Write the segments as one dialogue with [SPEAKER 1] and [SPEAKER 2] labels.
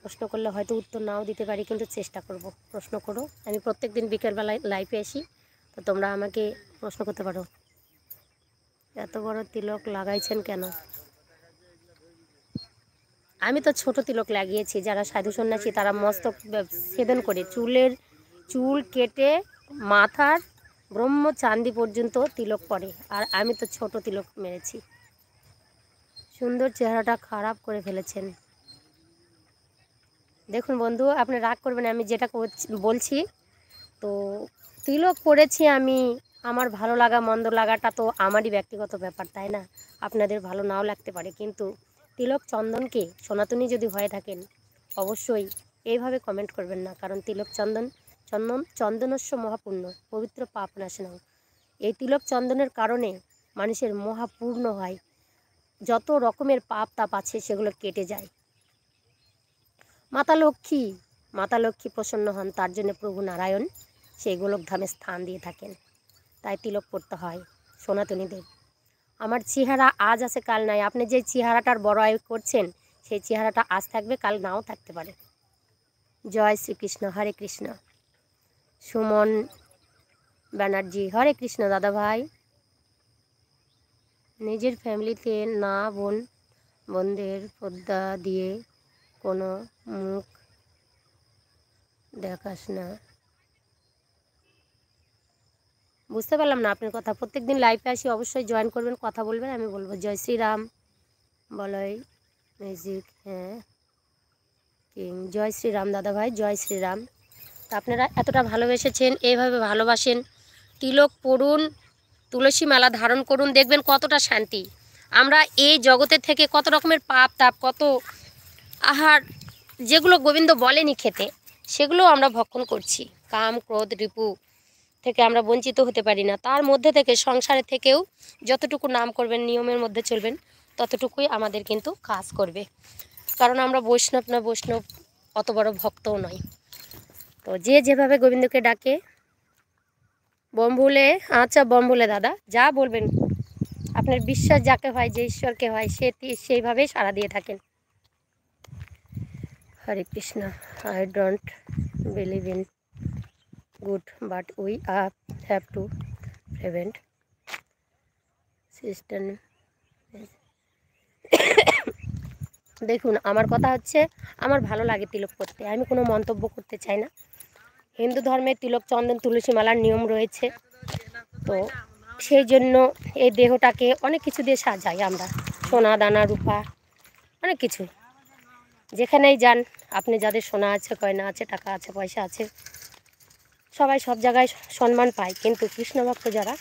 [SPEAKER 1] প্রশ্ন করলে হয়তো উত্তর নাও দিতে পারি, কিন্তু চেষ্টা করব। প্রশ্ন করো, আমি প্রত্যেক দিন বিকেলবেলায় লাইভে আসি, তো তোমরা আমাকে প্রশ্ন করতে পারো। এত বড় তিলক লাগাইছেন কেন? আমি তো ছোট তিলক লাগিয়েছি। যারা সাধু সন্ন্যাসী তারা মস্তক ছেদন করে চুল কেটে মাথার ব্রহ্মচান্দি পর্যন্ত তিলক পরে, আর আমি তো ছোট তিলক মেরেছি। সুন্দর চেহারাটা খারাপ করে ফেলেছেন। দেখুন বন্ধু, আপনি রাগ করবেন, আমি যেটা বলছি। তো তিলক পড়েছি আমি, আমার ভালো লাগা মন্দ লাগাটা তো আমারই ব্যক্তিগত ব্যাপার, তাই না? আপনাদের ভালো নাও লাগতে পারে, কিন্তু তিলক চন্দনকে সনাতনী যদি হয়ে থাকেন অবশ্যই এইভাবে কমেন্ট করবেন না। কারণ তিলক চন্দনস্য মহাপূর্ণ পবিত্র পাপ নাশনাং। এই তিলক চন্দনের কারণে মানুষের মহাপূর্ণ হয়, যত রকমের পাপ তাপ আছে সেগুলো কেটে যায়। মাতা লক্ষ্মী প্রসন্ন হন, তার জন্য প্রভু নারায়ণ সেই গোলকধামে স্থান দিয়ে থাকেন। তাই তিলক পড়তে হয় সনাতনীদের। আমার চেহারা আজ আছে কাল নাই। আপনি যে চেহারাটার বড় আয় করছেন সেই চেহারাটা আজ থাকবে, কাল নাও থাকতে পারে। জয় শ্রীকৃষ্ণ। হরে কৃষ্ণ। সুমন ব্যানার্জি, হরে কৃষ্ণ দাদা ভাই। নিজের ফ্যামিলিতে না বোনদের পর্দা দিয়ে কোনো মুখ দেখাস না। বুঝতে পারলাম না আপনার কথা। প্রত্যেক দিন লাইভে আসি, অবশ্যই জয়েন করবেন, কথা বলবেন, আমি বলবো। জয় শ্রীরাম বলয় মিউজিক, হ্যাঁ কিং। জয় শ্রীরাম দাদা ভাই, জয় শ্রীরাম। তা আপনারা এতটা ভালোবেসেছেন, এইভাবে ভালোবাসেন। তিলক পড়ুন, তুলসী মালা ধারণ করুন, দেখবেন কতটা শান্তি। আমরা এই জগতের থেকে কত রকমের পাপ তাপ, কত আহার যেগুলো গোবিন্দ বলেনি খেতে, সেগুলো আমরা ভক্ষণ করছি। কাম ক্রোধ রিপু থেকে আমরা বঞ্চিত হতে পারি না। তার মধ্যে থেকে সংসারে থেকেও যতটুকু নাম করবেন, নিয়মের মধ্যে চলবেন, ততটুকুই আমাদের কিন্তু কাজ করবে। কারণ আমরা বৈষ্ণব না, বৈষ্ণব অত বড় ভক্তও নয়। তো যে যেভাবে গোবিন্দকে ডাকে, বম্বুলে, আচ্ছা বম্বুলে দাদা যা বলবেন, আপনার বিশ্বাস যাকে হয়, যে ঈশ্বরকে হয়, সেইভাবেই সাড়া দিয়ে থাকেন। Hare Krishna. I don't believe in good, but we have to prevent system. দেখুন, আমার কথা হচ্ছে, আমার ভালো লাগে তিলক করতে, আমি কোনো মন্তব্য করতে চাই না। হিন্দু ধর্মে তিলক চন্দন তুলসী মালার নিয়ম রয়েছে, তো সেই জন্য এই দেহটাকে অনেক কিছু দিয়ে সাজাই আমরা, সোনা দানা রূপা অনেক কিছু। যেখানেই যান আপনি, যাদের সোনা আছে, গয়না আছে, টাকা আছে, পয়সা আছে, সবাই সব জায়গায় সম্মান পায়, কিন্তু কৃষ্ণভক্ত যারা,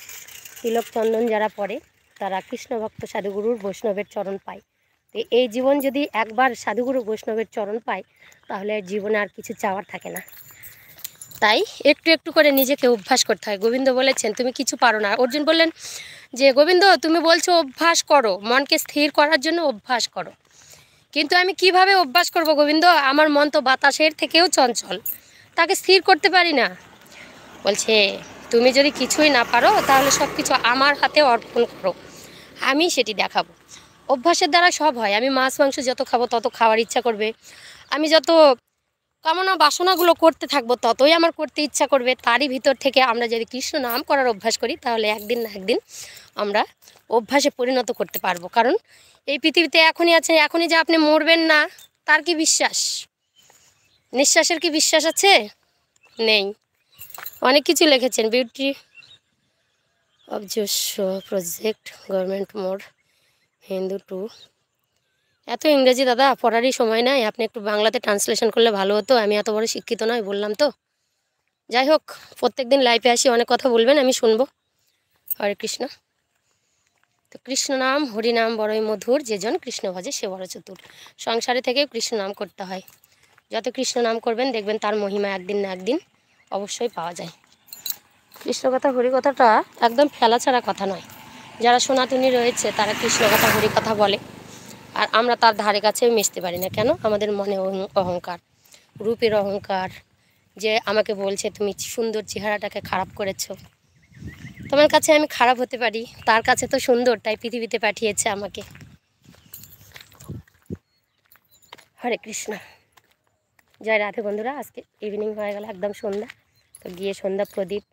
[SPEAKER 1] তিলক চন্দন যারা পড়ে, তারা কৃষ্ণভক্ত সাধুগুরুর বৈষ্ণবের চরণ পায়। তো এই জীবন যদি একবার সাধুগুরু বৈষ্ণবের চরণ পায়, তাহলে জীবনে আর কিছু চাওয়ার থাকে না। তাই একটু একটু করে নিজেকে অভ্যাস করতে হয়। গোবিন্দ বলেছেন তুমি কিছু পারো না। অর্জুন বললেন যে গোবিন্দ তুমি বলছো অভ্যাস করো, মনকে স্থির করার জন্য অভ্যাস করো, কিন্তু আমি কিভাবে অভ্যাস করব গোবিন্দ? আমার মন তো বাতাসের থেকেও চঞ্চল, তাকে স্থির করতে পারি না। বলছে তুমি যদি কিছুই না পারো, তাহলে সব কিছু আমার হাতে অর্পণ করো, আমি সেটি দেখাবো। অভ্যাসের দ্বারা সব হয়। আমি মাছ মাংস যত খাবো তত খাওয়ার ইচ্ছা করবে, আমি যত কামনা বাসনাগুলো করতে থাকবো ততই আমার করতে ইচ্ছা করবে। তারই ভিতর থেকে আমরা যদি কৃষ্ণ নাম করার অভ্যাস করি, তাহলে একদিন না একদিন আমরা অভ্যাসে পরিণত করতে পারবো। কারণ এই পৃথিবীতে এখনই আছেন, এখনই যে আপনি মরবেন না, তার কি বিশ্বাস? নিঃশ্বাসের কি বিশ্বাস আছে? নেই। অনেক কিছু লিখেছেন, বিউটি অবজস্য প্রজেক্ট গভর্নমেন্ট মোড হিন্দু টু। এত ইংরেজি দাদা পড়ারই সময় নাই, আপনি একটু বাংলাতে ট্রান্সলেশন করলে ভালো হতো। আমি এত বড় শিক্ষিত নয়, বললাম তো। যাই হোক, প্রত্যেক দিন লাইভে আসি, অনেক কথা বলবেন, আমি শুনবো। হরে কৃষ্ণ। তো কৃষ্ণ নাম হরিনাম বড়ই মধুর, যেজন কৃষ্ণ ভজে সে বড় চতুর। সংসারে থেকেও কৃষ্ণ নাম করতে হয়। যত কৃষ্ণ নাম করবেন দেখবেন তার মহিমা একদিন না একদিন অবশ্যই পাওয়া যায়। কৃষ্ণ কথা হরি কথাটা একদম ফেলা ছাড়া কথা নয়। যারা সনাতনী রয়েছে তারা কৃষ্ণ কথা হরি কথা বলে, আর আমরা তার ধারে কাছেও মিশতে পারি না। কেন? আমাদের মনে অহংকার, রূপের অহংকার, যে আমাকে বলছে তুমি সুন্দর চেহারাটাকে খারাপ করেছো। তোমার কাছে আমি খারাপ হতে পারি, তার কাছে তো সুন্দর, তাই পৃথিবীতে পাঠিয়েছে আমাকে। হরে কৃষ্ণ। জয় রাধে বন্ধুরা। আজকে ইভিনিং হয়ে গেল, একদম সন্ধ্যা। তো গিয়ে সন্ধ্যা প্রদীপ